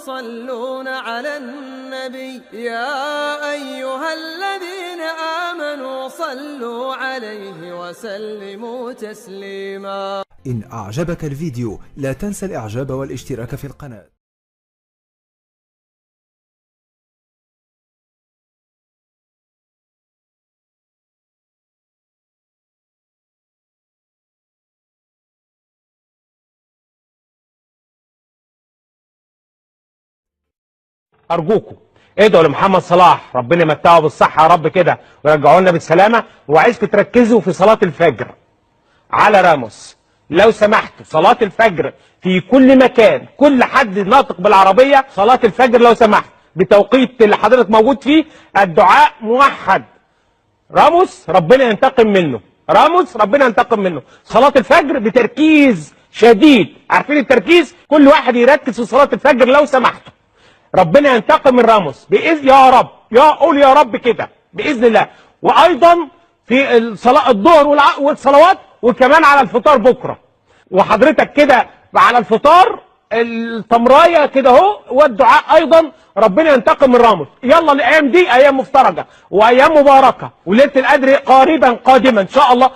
يصلون على النبي يا أيها الذين آمنوا صلوا عليه وسلموا تسليما. إن أعجبك الفيديو لا تنسى الإعجاب والاشتراك في القناة. ارجوكم ادعوا لمحمد صلاح، ربنا يمتعه بالصحه يا رب كده ويرجعوا لنا بالسلامه. وعايزكم تركزوا في صلاه الفجر على راموس لو سمحتوا. صلاه الفجر في كل مكان، كل حد ناطق بالعربيه صلاه الفجر لو سمحت بتوقيت اللي حضرتك موجود فيه. الدعاء موحد. راموس ربنا ينتقم منه، راموس ربنا ينتقم منه. صلاه الفجر بتركيز شديد، عارفين التركيز؟ كل واحد يركز في صلاه الفجر لو سمحتوا. ربنا ينتقم من راموس باذن يا رب، قول يا رب كده باذن الله. وايضا في الصلاه الظهر والصلوات، وكمان على الفطار بكره. وحضرتك كده على الفطار التمرايه كده اهو، والدعاء ايضا ربنا ينتقم من راموس. يلا الايام دي ايام مفترجه وايام مباركه، وليله القدر قريبا قادما ان شاء الله.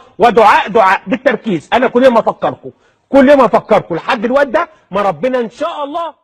دعاء بالتركيز. انا كل يوم افكركم لحد الوقت ده ما ربنا ان شاء الله